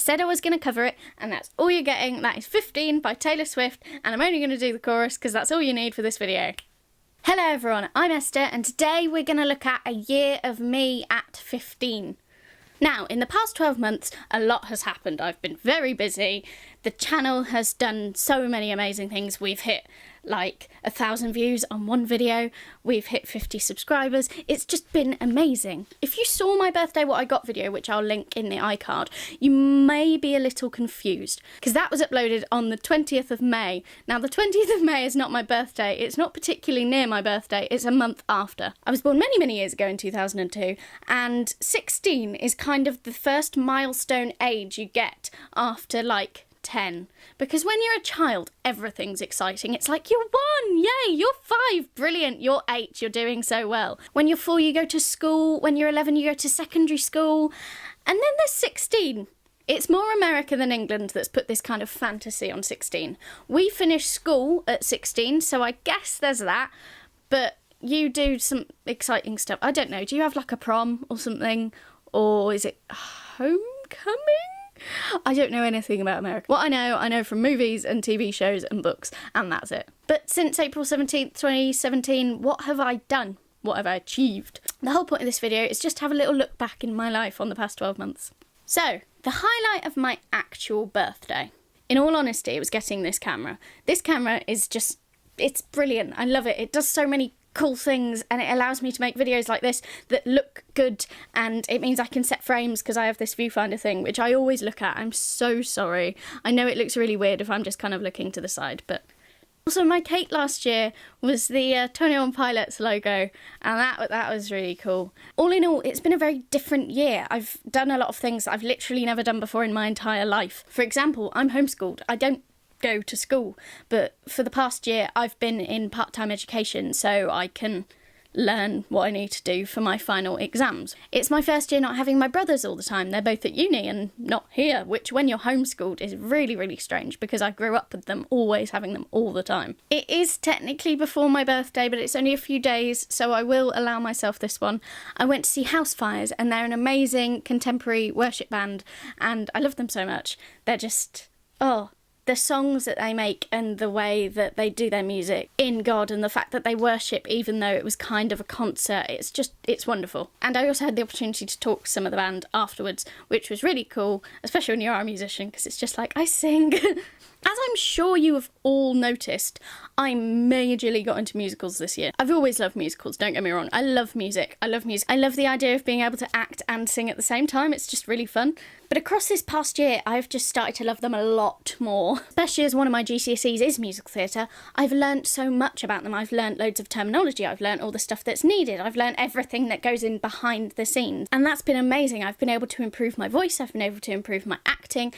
said I was going to cover it, and that's all you're getting. That is 15 by Taylor Swift, and I'm only going to do the chorus because that's all you need for this video. Hello everyone, I'm Esther, and today we're going to look at a year of me at 15. Now, in the past 12 months, a lot has happened. I've been very busy. The channel has done so many amazing things. We've hit like 1,000 views on one video. We've hit 50 subscribers. It's just been amazing. If you saw my birthday what I got video, which I'll link in the iCard, you may be a little confused because that was uploaded on the 20th of May. Now, the 20th of May is not my birthday. It's not particularly near my birthday. It's a month after. I was born many, many years ago in 2002, and 16 is kind of the first milestone age you get after like 10, because when you're a child everything's exciting. It's like, you're 1, yay, you're 5, brilliant, you're 8, you're doing so well. When you're 4 you go to school, when you're 11 you go to secondary school, and then there's 16. It's more America than England that's put this kind of fantasy on 16. We finish school at 16, so I guess there's that, but you do some exciting stuff. I don't know, do you have like a prom or something, or is it homecoming? I don't know anything about America. What I know from movies and TV shows and books, and that's it. But since April 17th, 2017, what have I done? What have I achieved? The whole point of this video is just to have a little look back in my life on the past 12 months. So, the highlight of my actual birthday. In all honesty, it was getting this camera. This camera is just, it's brilliant. I love it. It does so many cool things, and it allows me to make videos like this that look good, and it means I can set frames because I have this viewfinder thing which I always look at. I'm so sorry. I know it looks really weird if I'm just kind of looking to the side, but also my cake last year was the 21 Pilots logo, and that was really cool. All in all, it's been a very different year. I've done a lot of things that I've literally never done before in my entire life. For example, I'm homeschooled. I don't go to school, but for the past year I've been in part-time education so I can learn what I need to do for my final exams. It's my first year not having my brothers all the time. They're both at uni and not here, which when you're homeschooled is really, really strange because I grew up with them, always having them all the time. It is technically before my birthday, but it's only a few days, so I will allow myself this one. I went to see House Fires, and they're an amazing contemporary worship band, and I love them so much. They're just, oh, the songs that they make and the way that they do their music in God, and the fact that they worship even though it was kind of a concert, it's wonderful. And I also had the opportunity to talk to some of the band afterwards, which was really cool, especially when you are a musician, because it's just like, I sing. As I'm sure you have all noticed, I majorly got into musicals this year. I've always loved musicals, don't get me wrong. I love music. I love music. I love the idea of being able to act and sing at the same time. It's just really fun. But across this past year, I've just started to love them a lot more. Especially as one of my GCSEs is musical theatre, I've learnt so much about them. I've learnt loads of terminology. I've learnt all the stuff that's needed. I've learnt everything that goes in behind the scenes. And that's been amazing. I've been able to improve my voice. I've been able to improve my acting.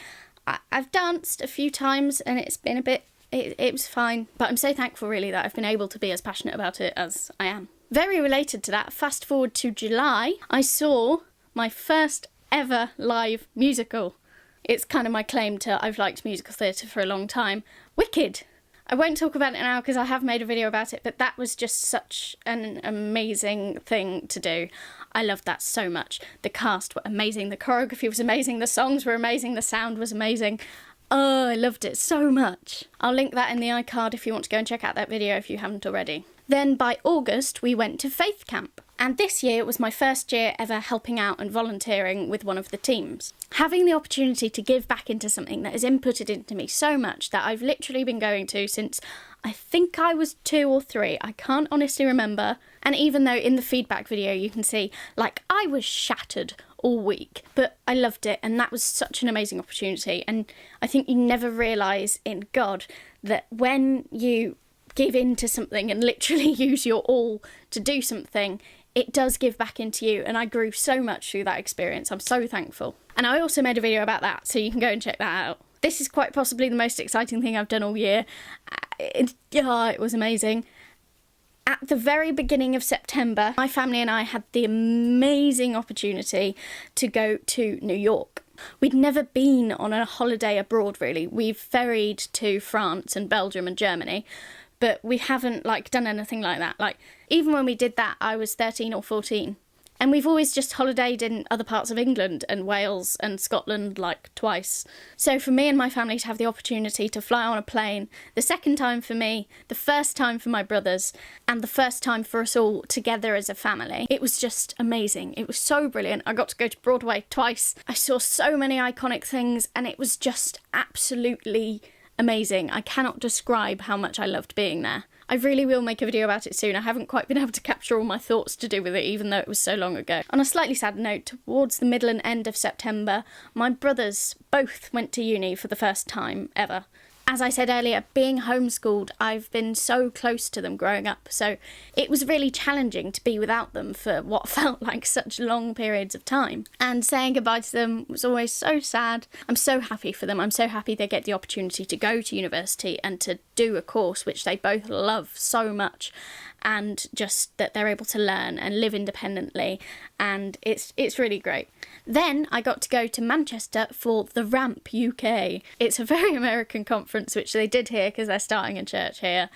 I've danced a few times and it's been a bit, it was fine. But I'm so thankful really that I've been able to be as passionate about it as I am. Very related to that, fast forward to July, I saw my first ever live musical. It's kind of my claim to I've liked musical theatre for a long time. Wicked. I won't talk about it now because I have made a video about it, but that was just such an amazing thing to do. I loved that so much. The cast were amazing, the choreography was amazing, the songs were amazing, the sound was amazing. Oh, I loved it so much. I'll link that in the iCard if you want to go and check out that video if you haven't already. Then by August we went to Faith Camp. And this year was my first year ever helping out and volunteering with one of the teams. Having the opportunity to give back into something that has inputted into me so much that I've literally been going to since I think I was 2 or 3. I can't honestly remember. And even though in the feedback video you can see, like, I was shattered all week, but I loved it, and that was such an amazing opportunity. And I think you never realise in God that when you give in to something and literally use your all to do something, it does give back into you, and I grew so much through that experience. I'm so thankful. And I also made a video about that, so you can go and check that out. This is quite possibly the most exciting thing I've done all year. It was amazing. At the very beginning of September, my family and I had the amazing opportunity to go to New York. We'd never been on a holiday abroad, really. We've ferried to France and Belgium and Germany, but we haven't done anything like that. Even when we did that, I was 13 or 14. And we've always just holidayed in other parts of England and Wales and Scotland like twice. So for me and my family to have the opportunity to fly on a plane, the second time for me, the first time for my brothers, and the first time for us all together as a family, it was just amazing. It was so brilliant. I got to go to Broadway twice. I saw so many iconic things and it was just absolutely amazing. I cannot describe how much I loved being there. I really will make a video about it soon. I haven't quite been able to capture all my thoughts to do with it, even though it was so long ago. On a slightly sad note, towards the middle and end of September, my brothers both went to uni for the first time ever. As I said earlier, being homeschooled, I've been so close to them growing up, so it was really challenging to be without them for what felt like such long periods of time. And saying goodbye to them was always so sad. I'm so happy for them. I'm so happy they get the opportunity to go to university and to do a course which they both love so much, and just that they're able to learn and live independently, and it's really great. Then I got to go to Manchester for the Ramp UK. It's a very American conference which they did here because they're starting a church here,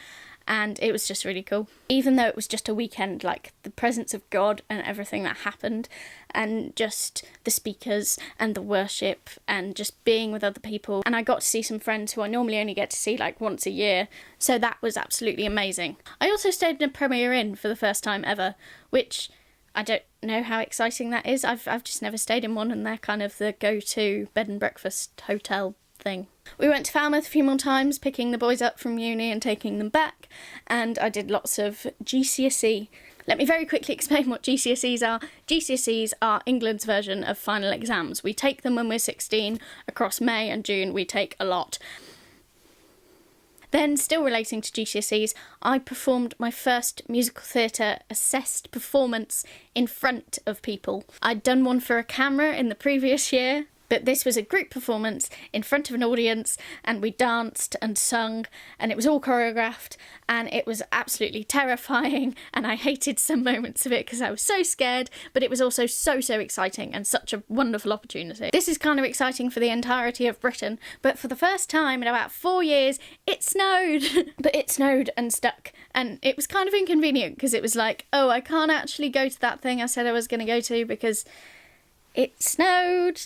and it was just really cool. Even though it was just a weekend, like the presence of God and everything that happened, and just the speakers and the worship and just being with other people, and I got to see some friends who I normally only get to see like once a year, so that was absolutely amazing. I also stayed in a Premier Inn for the first time ever, which I don't know how exciting that is. I've just never stayed in one, and they're kind of the go-to bed and breakfast hotel thing. We went to Falmouth a few more times, picking the boys up from uni and taking them back, and I did lots of GCSE. Let me very quickly explain what GCSEs are. GCSEs are England's version of final exams. We take them when we're 16. Across May and June, we take a lot. Then, still relating to GCSEs, I performed my first musical theatre assessed performance in front of people. I'd done one for a camera in the previous year, but this was a group performance in front of an audience, and we danced and sung, and it was all choreographed, and it was absolutely terrifying, and I hated some moments of it because I was so scared, but it was also so exciting and such a wonderful opportunity. This is kind of exciting for the entirety of Britain, but for the first time in about 4 years, it snowed. But it snowed and stuck, and it was kind of inconvenient because it was like, oh, I can't actually go to that thing I said I was going to go to because it snowed.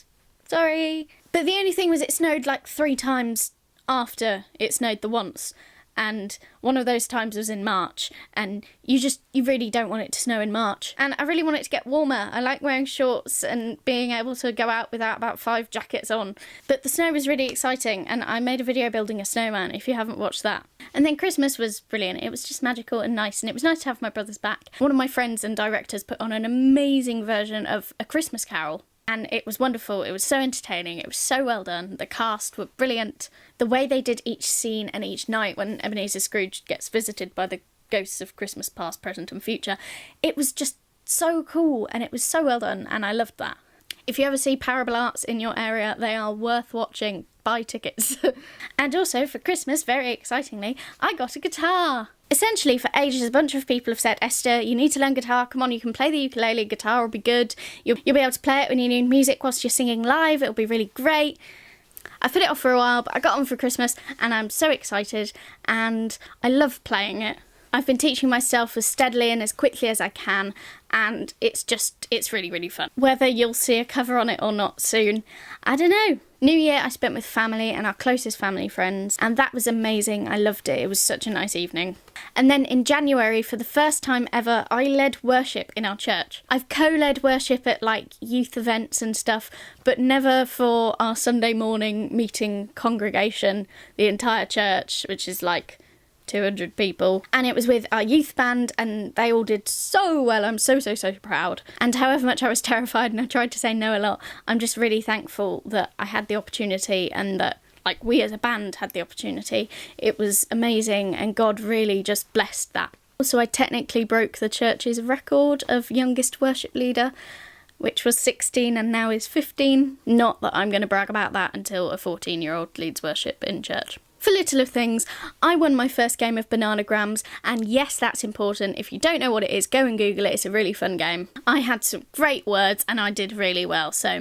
Sorry. But the only thing was it snowed like 3 times after it snowed the once. And one of those times was in March. And you really don't want it to snow in March. And I really want it to get warmer. I like wearing shorts and being able to go out without about 5 jackets on. But the snow was really exciting. And I made a video building a snowman, if you haven't watched that. And then Christmas was brilliant. It was just magical and nice. And it was nice to have my brothers back. One of my friends and directors put on an amazing version of A Christmas Carol. And it was wonderful. It was so entertaining. It was so well done. The cast were brilliant. The way they did each scene and each night when Ebenezer Scrooge gets visited by the ghosts of Christmas past, present and future, it was just so cool and it was so well done, and I loved that. If you ever see Parable Arts in your area, they are worth watching. Buy tickets. And also for Christmas, very excitingly, I got a guitar. Essentially, for ages, a bunch of people have said, Esther, you need to learn guitar. Come on, you can play the ukulele. Guitar will be good. You'll be able to play it when you need music whilst you're singing live. It'll be really great. I put it off for a while, but I got on for Christmas, and I'm so excited, and I love playing it. I've been teaching myself as steadily and as quickly as I can, and it's really fun. Whether you'll see a cover on it or not soon, I don't know. New Year I spent with family and our closest family friends, and that was amazing. I loved it. It was such a nice evening. And then in January, for the first time ever, I led worship in our church. I've co-led worship at like youth events and stuff, but never for our Sunday morning meeting congregation, the entire church, which is like 200 people, and it was with our youth band, and they all did so well. I'm so proud. And however much I was terrified and I tried to say no a lot, I'm just really thankful that I had the opportunity, and that like we as a band had the opportunity. It was amazing, and God really just blessed that. Also, I technically broke the church's record of youngest worship leader, which was 16 and now is 15. Not that I'm going to brag about that until a 14-year-old leads worship in church. For little of things, I won my first game of Bananagrams, and yes, that's important. If you don't know what it is, go and Google it. It's a really fun game. I had some great words and I did really well, so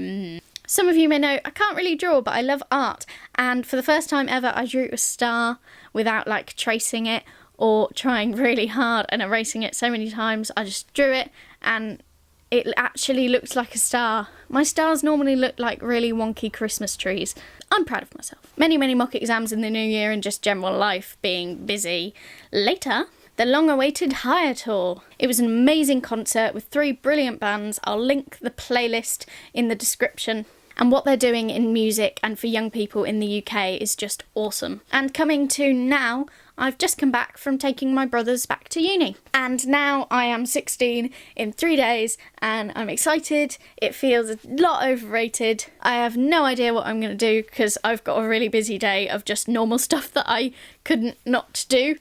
Some of you may know I can't really draw, but I love art, and for the first time ever I drew a star without like tracing it or trying really hard and erasing it so many times. I just drew it, and it actually looked like a star. My stars normally look like really wonky Christmas trees. I'm proud of myself. Many, many mock exams in the new year and just general life being busy. Later, the long-awaited Higher Tour. It was an amazing concert with 3 brilliant bands. I'll link the playlist in the description. And what they're doing in music and for young people in the UK is just awesome. And coming to now, I've just come back from taking my brothers back to uni. And now I am 16 in 3 days and I'm excited. It feels a lot overrated. I have no idea what I'm going to do because I've got a really busy day of just normal stuff that I couldn't not do.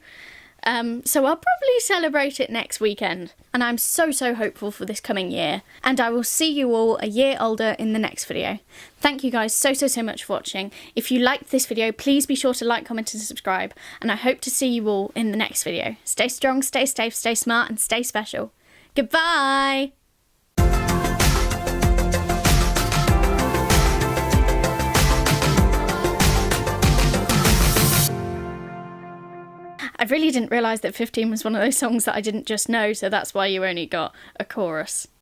So I'll probably celebrate it next weekend. And I'm so hopeful for this coming year. And I will see you all a year older in the next video. Thank you guys so much for watching. If you liked this video, please be sure to like, comment and subscribe. And I hope to see you all in the next video. Stay strong, stay safe, stay smart and stay special. Goodbye! I really didn't realise that 15 was one of those songs that I didn't just know, so that's why you only got a chorus.